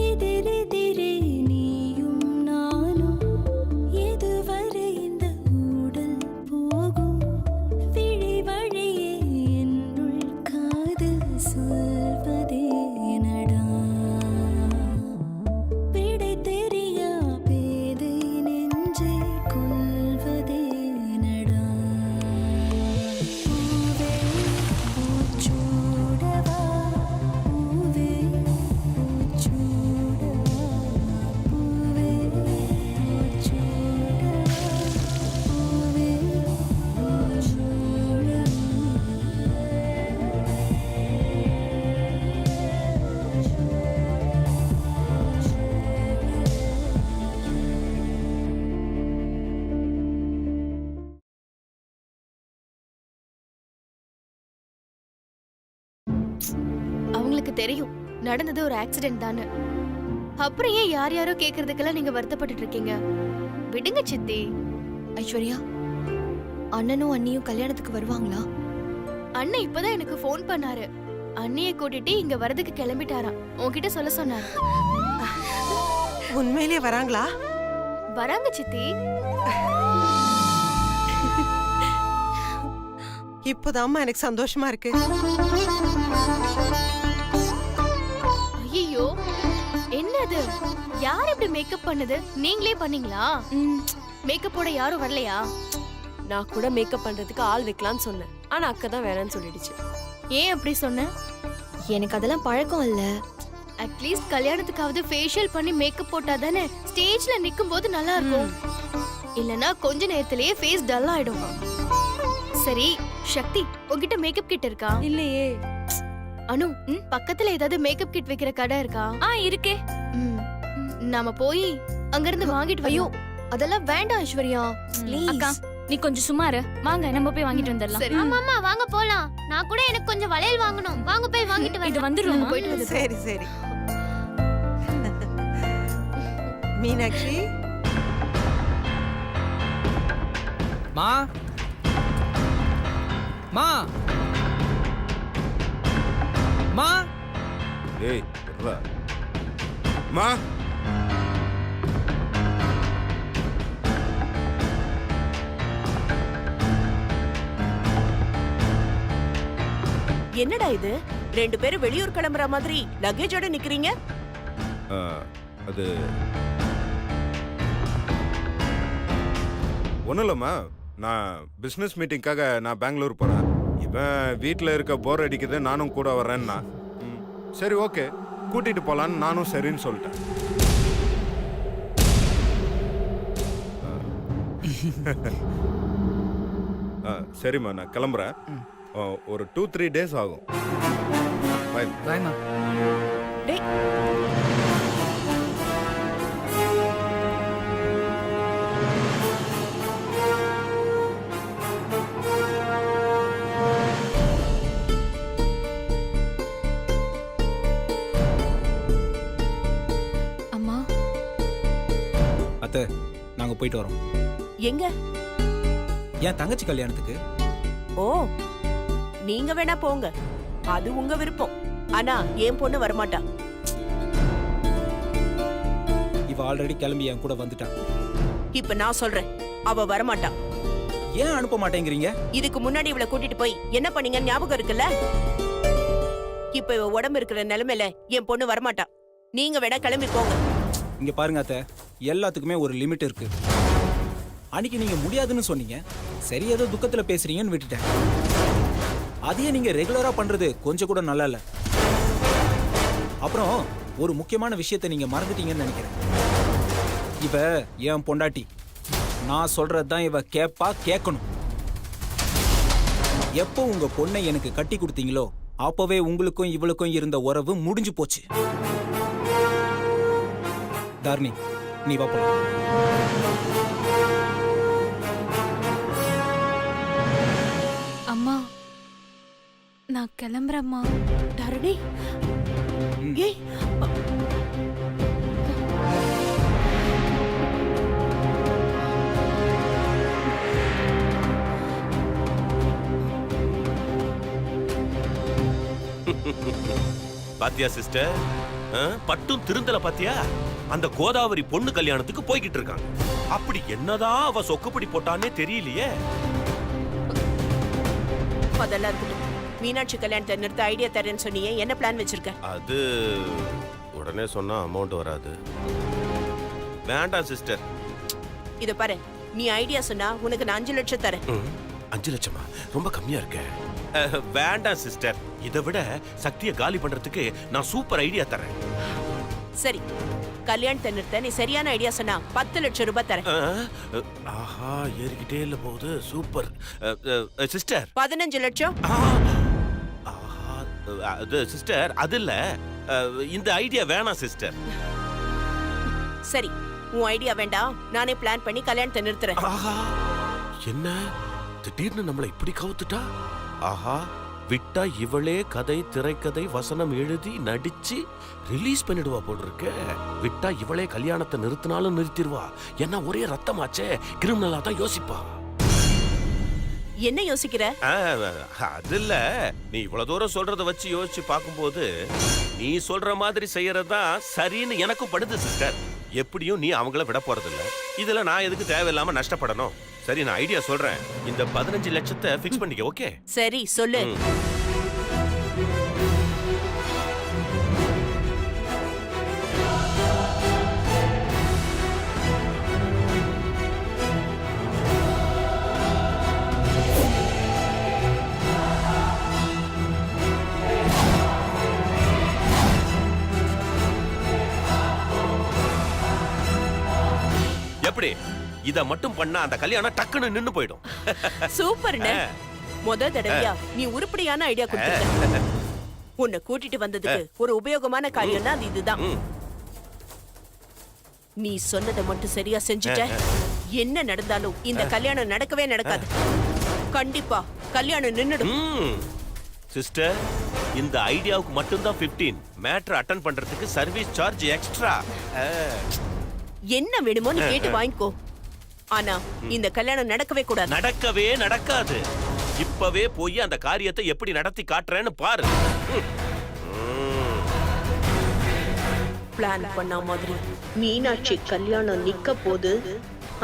எதிரெதிரே நீயும் நானும் எதுவரை இந்த ஊடல் போகும் விழி வழியே என்னுள் காதல் சொல்வதே நடா விடை தெரியா பேதை நெஞ்சை கொள்வதே நடா பூவே பூச்சூடவா பூவே பூச்சூடவா பூவே பூச்சூடவா பூவே அவங்களுக்கு தெரியும் நடந்தது ஒரு ஆக்சிடென்ட் தானே. அப்புறம் ஏன் யார் யாரோ கேக்குறதுக்கெல்லாம் நீங்க வருத்தப்பட்டுட்டு இருக்கீங்க? விடுங்க சித்தி. ஐஸ்வர்யா, அண்ணனும் அண்ணியும் கல்யாணத்துக்கு வருவாங்களா? அண்ணன் இப்பதான் எனக்கு ஃபோன் பண்ணாரு. அண்ணியை கூட்டிட்டு இங்க வரதுக்கு கிளம்பிட்டாராம். உன்கிட்ட சொல்ல சொன்னாரு. உண்மையிலே வராங்களா? வராங்க சித்தி. இப்போதாம்மா எனக்கு சந்தோஷமா இருக்கு. ஐயோ, என்னது? யார் இப்படி மேக்கப் பண்ணது? நீங்களே பண்ணீங்களா? மேக்கப் போட யாரும் வரலையா? நான் கூட மேக்கப் பண்றதுக்கு ஆள் வைக்கலாம்னு சொன்னேன். ஆனா அக்கா தான் வேணாம்னு சொல்லிடுச்சு. ஏன் அப்படி சொன்ன? எனக்கு அதெல்லாம் பழக்கம் இல்ல. அட்லீஸ்ட் கல்யாணத்துக்காவது ஃபேஷியல் பண்ணி மேக்கப் போட்டா தானே ஸ்டேஜ்ல நிக்கும் போது நல்லா இருக்கும். இல்லனா கொஞ்ச நேரத்திலேயே ஃபேஸ் டல் ஆயிடும். சரி சக்தி, உன்கிட்ட மேக்கப் கிட் இருக்கா? இல்லையே. அனு, பக்கத்துல ஏதாவது மேக்கப் கிட் வைக்கிற கடை இருக்கா? இருக்கே. நாம போய் அங்க இருந்து வாங்கிட்டு ஐயோ, வரோம். அதெல்லாம் வேண்டாம் ஐஸ்வர்யா. அக்கா, நீ கொஞ்சம் சுமாரு. வாங்க நம்ம போய் வாங்கிட்டு வந்துடலாம். சரி. ஆமாமா, வாங்க போலாம். நான் கூட எனக்கு கொஞ்சம் வளையல் வாங்கணும். வாங்க போய் வாங்கிட்டு இது வரலாம். வந்துரும். போயிட்டு வந்து. சரி சரி. மீனாட்சி, மா மா மா ஏய் வா மா. என்னடா இது? ரெண்டு பேரும் வெளியூர் கிளம்புற மாதிரி லக்கேஜோட நிக்கிறீங்க. அது ஒன்றும் இல்லைம்மா, நான் பிஸ்னஸ் மீட்டிங்காக நான் பெங்களூர் போகிறேன். இவன் வீட்டில் இருக்க போர் அடிக்குது, நானும் கூட வரேன்னா சரி ஓகே கூட்டிகிட்டு போகலான்னு நானும் சரின்னு சொல்லிட்டேன். சரிம்மா, நான் கிளம்புறேன். ஒரு 2-3 days ஆகும். பாய். பாய்மா. டேய், அம்மா, அத்தை, நாங்க போயிட்டு வரோம். எங்க? என் தங்கச்சி கல்யாணத்துக்கு. ஓ, நீங்க வேணா போங்க, அது உங்க விருப்பம். ஆனா என் பொண்ணு வரமாட்டா. இவ ஆல்ரெடி கிளம்பி என் கூட வந்துட்டான். இப்ப நான் சொல்றேன், அவ வரமாட்டா. ஏன் அனுப்ப மாட்டேங்கிறீங்க? இதுக்கு முன்னாடி இவளை கூட்டிட்டு போய் என்ன பண்ணீங்க ஞாபகம் இருக்குல்ல? இப்ப இவ உடம்பு இருக்கிற நிலைமையில என் பொண்ணு வரமாட்டா. நீங்க வேணா கிளம்பி போங்க. இங்க பாருங்க அத்தை, எல்லாத்துக்குமே ஒரு லிமிட் இருக்கு. அன்னைக்கு நீங்க முடியாதுன்னு சொன்னீங்க, சரி ஏதோ துக்கத்துல பேசுறீங்கன்னு விட்டுட்டேன். அதையே நீங்க ரெகுலரா பண்றது கொஞ்சம் கூட நல்லா இல்ல. அப்புறம் ஒரு முக்கியமான விஷயத்தை நீங்க மறந்துட்டீங்கன்னு நினைக்கிறேன். இவ என் பொண்டாட்டி, நான் சொல்றதுதான் இவ கேப்பா, கேட்கணும். எப்போ உங்க பொண்ணை எனக்கு கட்டி கொடுத்தீங்களோ அப்பவே உங்களுக்கும் இவளுக்கும் இருந்த உறவு முடிஞ்சு போச்சு. தார்னி, நீ வா போலாம். அம்மா, நான் கிளம்புறேம்மா. தரணி, ஏய், பாத்தியா சிஸ்டர், பட்டும் திருந்தல பாத்தியா? அந்த கோதாவரி பொண்ணு கல்யாணத்துக்கு போய்கிட்டு இருக்காங்க. அப்படி என்னதான் அவ சொக்குப்படி போட்டானே தெரியலையே. அதெல்லாம் இருக்கட்டும். மீனாட்சி கல்யாணத்தை நிறுத்த ஐடியா தரேன்னு சொன்னியே, என்ன பிளான் வச்சிருக்க? அது உடனே சொன்னா அமௌண்ட் வராது. வேண்டாம் சிஸ்டர். இத பாரு, நீ ஐடியா சொன்னா உனக்கு நான் 5 லட்சம் தரேன். 5 லட்சமா? ரொம்ப கம்மியா இருக்க. வேண்டாம் சிஸ்டர், இதை விட சக்தியை காலி பண்றதுக்கு நான் சூப்பர் ஐடியா தரேன். சரி, கல்யாணத்தை நிறுத்த நீ சரியான ஐடியா சொன்னா 10 லட்சம் ரூபாய் தரேன். ஆஹா, ஏறிக்கிட்டே இல்ல போகுது. Super sister. 15 லட்சம். ஆஹா, அது சிஸ்டர், அது இல்ல, இந்த ஐடியா வேணாம் சிஸ்டர். சரி, உன் ஐடியா வேண்டாம், நானே பிளான் பண்ணி கல்யாணத்தை நிறுத்துறேன். ஆஹா, என்ன திடீர்னு நம்மளை இப்படி கவுத்துட்டா? ஆஹா, விட்டா இவளே கதை, திரைக்கதை, வசனம் எழுதி நடிச்சு ரிலீஸ் பண்ணிடுவா போல் இருக்கு. விட்டா இவளே கல்யாணத்தை நிறுத்தினாலும் நிறுத்திடுவா. என்ன ஒரே ரத்தமாச்சே, கிரிமினலா தான் யோசிப்பா. என்ன யோசிக்கிற? அது இல்ல, நீ இவ்வளவு தூரம் சொல்றத வச்சு யோசிச்சு பார்க்கும்போது நீ சொல்ற மாதிரி செய்யறதுதான் சரின்னு எனக்கும் படுது சிஸ்டர். எப்படியும் நீ அவங்கள விட போறது இல்ல. இதுல நான் எதுக்கு தேவையில்லாம நஷ்டப்படணும்? சரி, நான் ஐடியா சொல்றேன். இந்த 15 லட்சத்தை ஃபிக்ஸ் பண்ணிக்க. ஓகே? சரி, சொல்லு. எப்படி? இத மட்டும் பண்ணா அந்த கல்யாணம் டக்குன்னு நின்னு போயிடும். சூப்பர்ண்ணே. முத தடவையா நீ உருப்படியான ஐடியா கொடுத்திருக்க. உன்னை கூட்டிட்டு வந்ததுக்கு ஒரு உபயோகமான காரியம்னா அது இதுதான். நீ சொன்னதை மட்டும் சரியா செஞ்சுட்ட, என்ன நடந்தாலும் இந்த கல்யாணம் நடக்கவே நடக்காது. கண்டிப்பா கல்யாணம் நின்னுடும். சிஸ்டர், இந்த ஐடியாவுக்கு மட்டும்தான் 15. மேட்டர் அட்டெண்ட் பண்றதுக்கு சர்வீஸ் சார்ஜ் எக்ஸ்ட்ரா. என்ன வேணுமோ நீ கேட்டு வாங்கிக்கோ. ஆனா இந்த கல்யாணம் நடக்கவே கூடாது. நடக்கவே நடக்காது. இப்பவே போய் அந்த காரியத்தை எப்படி நடத்தி காட்டுறேன்னு பாரு. பிளான் பண்ண மாதிரி மீனாட்சி கல்யாணம் நிக்க போது,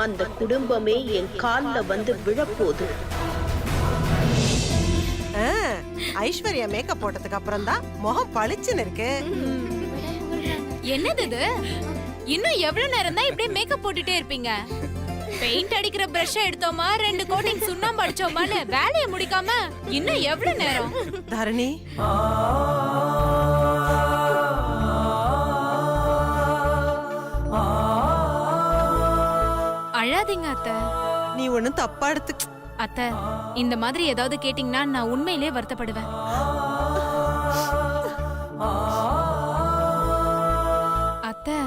அந்த குடும்பமே என் கால்ல வந்து விழப்போகுது. ஐஸ்வர்யா மேக்கப் போட்டதுக்கு அப்புறம் தான் முகம் பளிச்சுன்னு இருக்கு. என்னது இது? இன்னும் எவ்வளவு நேரம் தான் இப்படியே மேக்கப் போட்டுட்டே இருப்பீங்க? பெயிண்ட் அடிக்கிற பிரஷ் எடுத்தோமா, 2 கோட்டிங் சுண்ணாம்பு அடிச்சோமான்னு வேலையை முடிக்காம இன்னும் எவ்வளவு நேரம்? தரணி, அழாதீங்க அத்தை. நீ ஒண்ணும் தப்பா எடுத்து. அத்தை, இந்த மாதிரி ஏதாவது கேட்டீங்கன்னா நான் உண்மையிலே வருத்தப்படுவேன். அத்தை,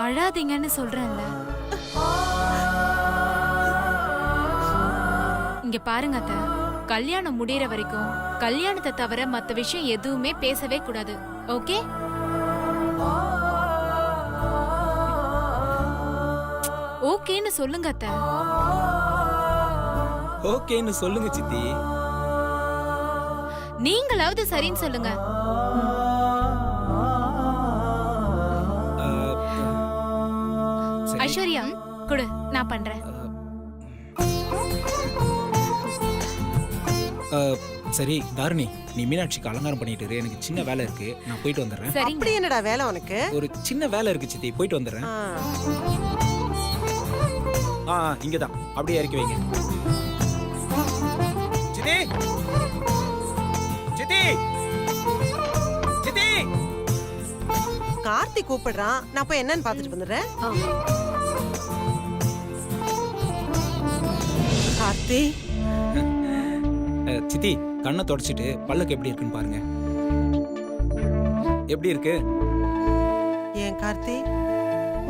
அழாதீங்கன்னு சொல்றேன்ல. இங்க பாருங்க அத்தை, கல்யாணம் முடியற வரைக்கும் கல்யாணத்தை தவிர மத்த விஷயம் எதுவுமே பேசவே கூடாது. ஓகே? ஓகேன்னு சொல்லுங்க அத்தை. ஓகேன்னு சொல்லுங்க சித்தி. நீங்களாவது சரின்னு சொல்லுங்க. சரி. ஐஸ்வர்யா, கொடு, நான் பண்றேன். சரி தாரணி, நீ மீனாட்சிக்கு அலங்காரம் பண்ணிட்டு இரு. எனக்கு சின்ன வேலை இருக்கு, நான் போயிட்டு வந்துடுறேன். சரிங்க. அப்படி என்னடா வேலை உனக்கு? ஒரு சின்ன வேலை இருக்கு சித்தி, போயிட்டு வந்துடுறேன். இங்கதான், அப்படியே இறக்கி வைங்க. சித்தி, சித்தி, சித்தி. கார்த்தி கூப்பிடுறான், நான் போய் என்னன்னு பாத்துட்டு வந்துடுறேன். கார்த்தி, சித்தி, கண்ணை தொடச்சிட்டு பல்லுக்கு எப்படி இருக்குன்னு பாருங்க. எப்படி இருக்கு? ஏன் கார்த்தி,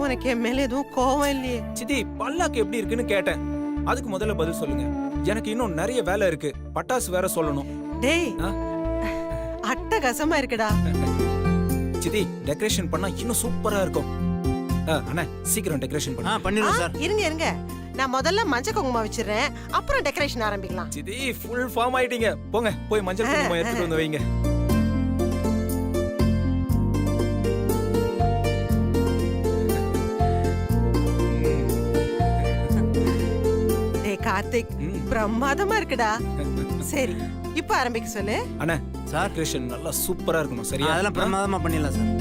உனக்கு என் மேல எதுவும் கோவம் இல்லையே? சித்தி, பல்லாக்கு எப்படி இருக்குன்னு கேட்டேன். அதுக்கு முதல்ல பதில் சொல்லுங்க. எனக்கு இன்னும் நிறைய வேலை இருக்கு, பட்டாசு வேற சொல்லணும். டேய், அட்டகாசமா இருக்குடா. சித்தி, டெக்கரேஷன் பண்ணா இன்னும் சூப்பரா இருக்கும். அண்ணா, சீக்கிரம் டெக்கரேஷன் பண்ணு. இருங்க இருங்க, நான் முதல்ல மஞ்சள் குங்குமம் வச்சிடுறேன், அப்புறம் டெக்கரேஷன் ஆரம்பிக்கலாம். சித்தி, ஃபுல் ஃபார்ம் ஆயிட்டீங்க. போங்க, போய் மஞ்சள் குங்குமம் எடுத்துட்டு வந்து வைங்க. கார்த்திக் ம். பிரமாதமா இருக்குடா. சரி இப்ப ஆரம்பிக்க சொல்லு. அண்ணா சார் கிரியேஷன் நல்லா சூப்பரா இருக்கணும் சரியா? அதெல்லாம் பிரமாதமா பண்ணிடலாம் சார்.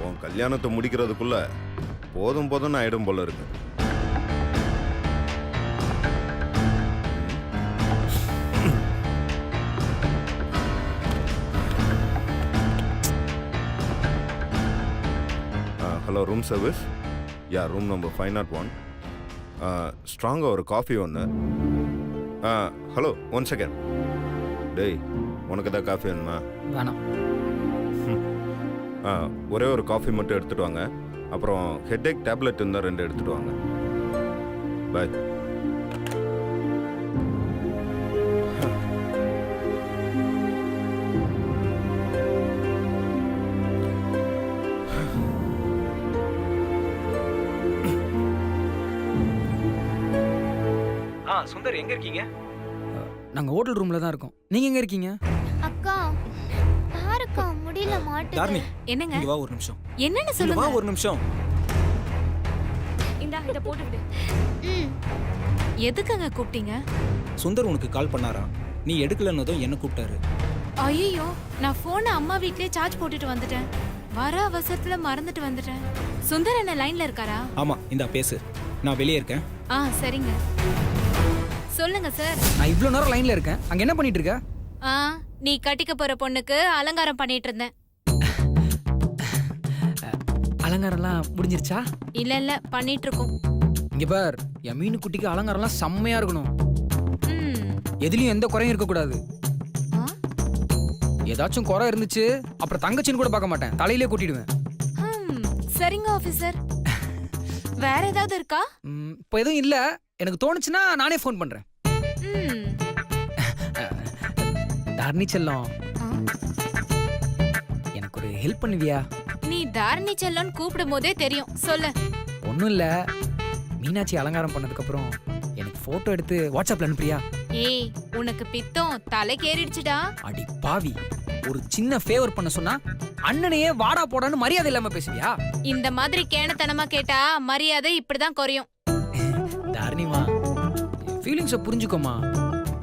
உன் கல்யாணத்தை முடிக்கிறதுக்குள்ள போதும் போதும்னு ஆயிடும் போல இருக்கு. Hello room service. Yeah room number 501. ஸ்ட்ராங்காக ஒரு காஃபி ஒன்று. Hello 1 second. டேய் உனக்கு தான் காஃபி வேணுமா? வேணாம். ஒரே ஒரு காஃபி மட்டும் எடுத்துட்டு வாங்க. அப்புறம் ஹெட்ஏக் டேப்லெட் இருந்தால் 2 எடுத்துட்டு வாங்க. பாய். சுந்தர் எங்க இருக்கீங்க? நாங்க ஹோட்டல் ரூம்ல தான் இருக்கோம். நீங்க எங்க இருக்கீங்க? அக்கா பாருக்கா முடியல மாட்டுது. தாரணி என்னங்க இங்க வா ஒரு நிமிஷம். என்னன்னு இங்க சொல்லுங்க. வா ஒரு நிமிஷம். இந்தா இத போட்டு விடு. ம். எதுக்குங்க கூப்பிட்டீங்க? சுந்தர் உனக்கு கால் பண்ணாரா? நீ எடுக்கலன்னதும் என்ன கூப்பிட்டாரு. ஐயோ நான் போனை அம்மா வீட்லயே சார்ஜ் போட்டுட்டு வந்துட்டேன். வர அவசரத்துல மறந்துட்டு வந்துட்டேன். சுந்தர் என்ன லைன்ல இருக்காரா? ஆமா இந்தா பேசு. நான் வெளியே இருக்கேன். சரிங்க. சொல்லுங்க சார். நான் இவ்ளோ நேரம் லைன்ல இருக்கேன். அங்க என்ன பண்ணிட்டு இருக்க? நீ கட்டிக்க போற பொண்ணுக்கு அலங்காரம் பண்ணிட்டு இருந்தேன். அலங்காரம்லாம் முடிஞ்சிருச்சா? இல்ல பண்ணிட்டு இருக்கோம். இங்க பார், என் மீனு குட்டிக்கு அலங்காரம்லாம் செம்மையா இருக்கணும். ம். எதுலயும் எந்த குறையும் இருக்க கூடாது. ஆ? ஏதாச்சும் குறை இருந்துச்சு அப்புறம் தங்கச்சின்னு கூட பார்க்க மாட்டேன். தலையிலே கூட்டிடுவேன். சரிங்க ஆபீசர். வேற ஏதாவது இருக்கா? இப்போ எதுவும் இல்ல. எனக்கு தோணுச்சுன்னா நானே ஃபோன் பண்றேன். ம். தாரணி செல்லம், ஆ? எனக்கு ஒரு ஹெல்ப் பண்ணுவியா? நீ தாரணி செல்லன்னு கூப்பிடும் போதே தெரியும். சொல்லு. ஒன்றும் இல்லை, மீனாட்சி அலங்காரம் பண்ணதுக்கு அப்புறம் எனக்கு ஃபோட்டோ எடுத்து வாட்ஸ்அப்ல அனுப்புறியா? ஏய் உனக்கு பித்தம் தலைக்கேறிடுச்சுடா. அடி பாவி, ஒரு சின்ன ஃபேவர் பண்ண சொன்னா அண்ணனையே வாடா போடான்னு மரியாதை இல்லாம பேசுவியா? இந்த மாதிரி கேணத்தனமா கேட்டா மரியாதை இப்படிதான் குறையும். தாரணிமா, ஃபீலிங்ஸை புரிஞ்சுக்கோமா.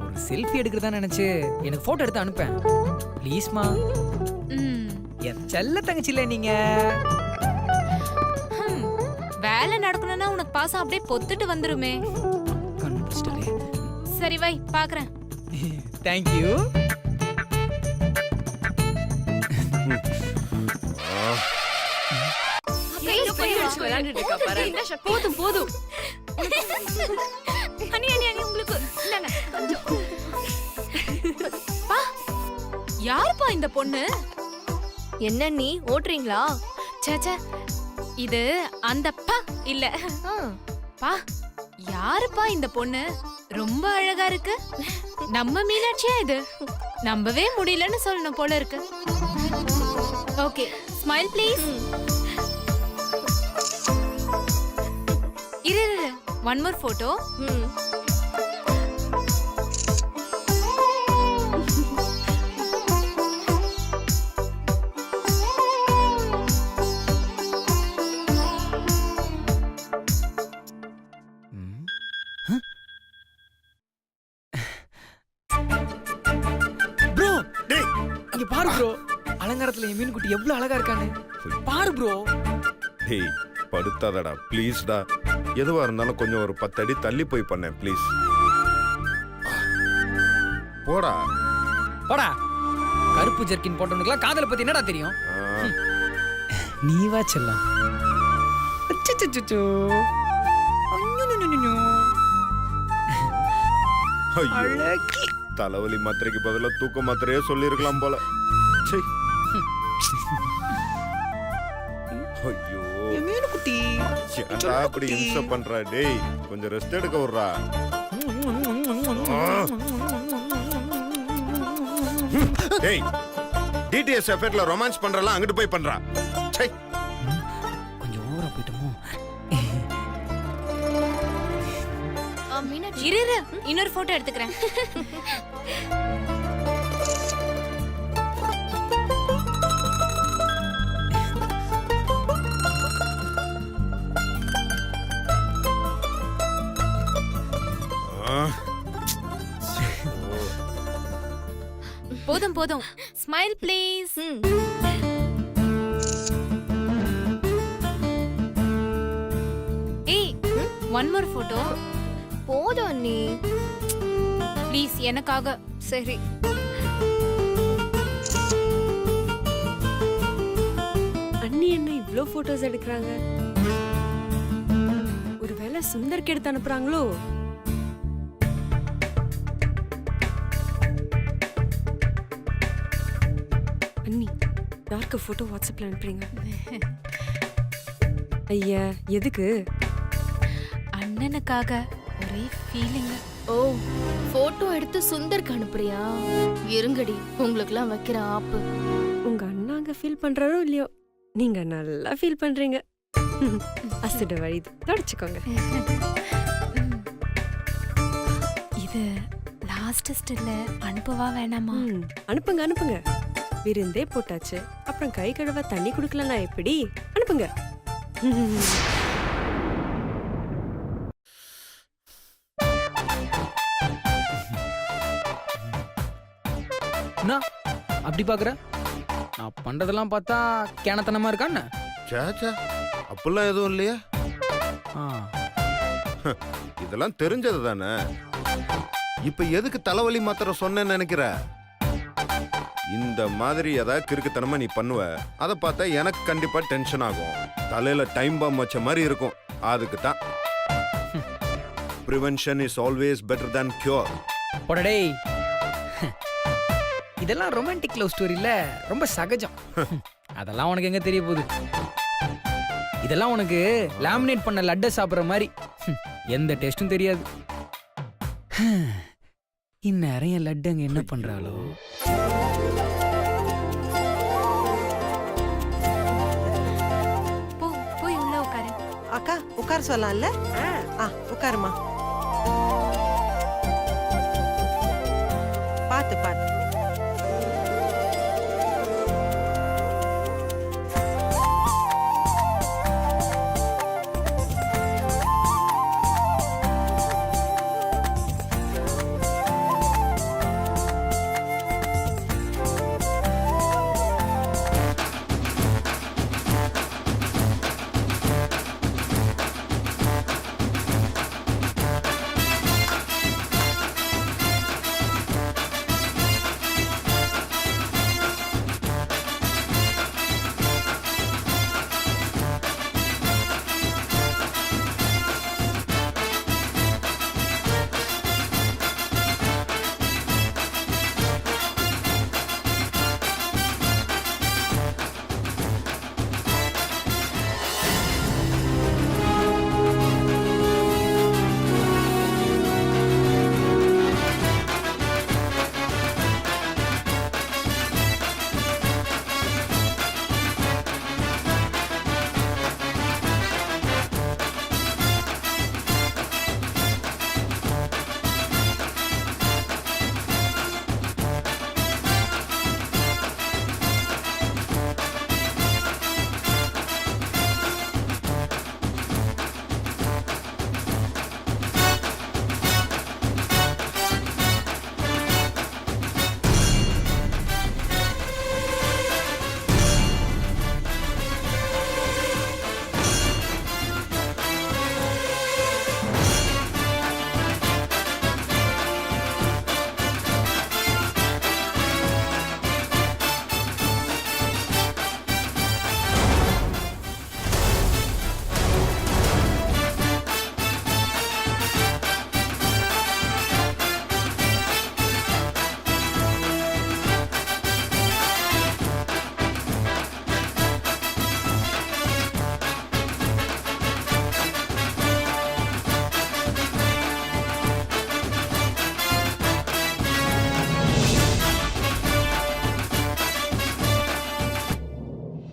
ஒரு செல்ஃபி எடுக்கிறதா நினைச்சு எனக்கு ஃபோட்டோ எடுத்து அனுப்பேன் ப்ளீஸ்மா. ம். என் செல்ல தங்கச்சி இல்லை நீங்க. ஹம். வேலை நடக்கணும்னா உனக்கு பாசம் அப்படியே பொத்துட்டு வந்துருமே. கண்டுபிடிச்சிட்டே. சரி வை பாக்குறேன். தேங்க்யூ. போதும் போதும். அனி அனி அனி உங்களுக்கு இந்தாங்க கொஞ்சம். பா, யாருப்பா இந்த பொண்ணு? என்ன நீ ஓட்டுறீங்களா? சேச்சே, இது அந்த பா இல்ல. பா, யாருப்பா இந்த பொண்ணு? ரொம்ப அழகா இருக்கு. நம்ம மீனாட்சியா இது? நம்பவே முடியலன்னு சொல்லணும் போல இருக்கு. Okay, smile please. இரு இரு, ஒன் மோர் போட்டோ. ப்ரோ, டேய் அங்க பாரு ப்ரோ. அலங்காரத்துல என் மீன் குட்டி எவ்வளவு அழகா இருக்கானே. பாரு ப்ரோ. ஹேய் படுத்தாதடா ப்ளீஸ்டா. எதுவா இருந்தாலும் கொஞ்சம் ஒரு 10 அடி தள்ளி போய் பண்ணேன் ப்ளீஸ். போடா போடா. கருப்பு ஜர்க்கின் போட்டவனுக்குலாம் காதலை பத்தி என்னடா தெரியும்? நீ வா செல்லம். அச்சச்சச்சோ. அஞ்சுனுனுனுனு. ஐயோ, அழகி. தலைவலி மாத்திரைக்கு பதிலா தூக்க மாத்திரையே சொல்லிருக்கலாம் போல. ச்சே. ஐயோ, என் மீன் குட்டி. ஏன்டா இப்படி இன்சல்ட் பண்ற? டேய் கொஞ்சம் ரெஸ்ட் எடுக்க விடுறா. டேய் டிடிஎஸ் எஃபெக்ட்ல ரொமான்ஸ் பண்றலாம் அங்கிட்டு போய் பண்றா. ச்சே. கொஞ்சம் ஓவரா போயிட்டோமோ? இரு இரு, இன்னொரு போட்டோ எடுத்துக்கிறேன். போதும் போதும் ஸ்மைல் ப்ளீஸ். ஏய் ஒன் மோர் போட்டோ போதும் அண்ணி. ப்ளீஸ் எனக்காக. சரி. அண்ணி என்ன இவ்ளோ போட்டோஸ் எடுக்கறாங்க? ஒருவேளை சுந்தர்க்கு எடுத்து அனுப்புறாங்களோ? அண்ணி யாருக்கு போட்டோ வாட்ஸ்அப்ல அனுப்புறீங்க? ஐயா எதுக்கு? அண்ணனுக்காக ஒரே ஃபீலிங். ஓ போட்டோ எடுத்து சுந்தருக்கு அனுப்புறியா? இருங்கடி உங்களுக்குலாம் வைக்கிற ஆப்பு. உங்க அண்ணாங்க ஃபீல் பண்றாரோ இல்லையோ, நீங்க நல்லா ஃபீல் பண்றீங்க. அசடு வழிது தொடச்சுக்கோங்க. இது லாஸ்ட் ஸ்டில்ல அனுப்பவா வேணாமா? அனுப்புங்க அனுப்புங்க. விருந்தே போட்டாச்சு, அப்புறம் கை கழுவ தண்ணி குடுக்கலனா எப்படி? அனுப்புங்க. என்ன அப்படி பாக்குற? நான் பண்றதெல்லாம் பார்த்தா கேனத்தனமா இருக்கான்னு? சேச்சா அப்படிலாம் எதுவும் இல்லையா? இதெல்லாம் தெரிஞ்சது தானே. இப்ப எதுக்கு தலைவலி மாத்திரை சொன்னேன்னு நினைக்கிற? இந்த மாதிரி ஏதாவது கிறுக்குத்தனமா நீ பண்ணுவ, அதை பார்த்தா எனக்கு கண்டிப்பா டென்ஷன் ஆகும். தலையில டைம் பாம் வச்ச மாதிரி இருக்கும். அதுக்கு தான் prevention is always better than cure. போடடே, இதெல்லாம் ரொமான்டிக் லவ் ஸ்டோரி இல்ல, ரொம்ப சகஜம். அதெல்லாம் உனக்கு எங்க தெரிய போகுது? இதெல்லாம் உனக்கு லேமினேட் பண்ண லட்டை சாப்பிட்ற மாதிரி. எந்த டேஸ்டும் தெரியாது. இந்நேரம் என் லட்டு அங்க என்ன பண்றாளோ? போய் உள்ள உட்காரு. அக்கா உட்கார சொல்லலாம்ல? உட்காருமா. பாத்து பாத்து.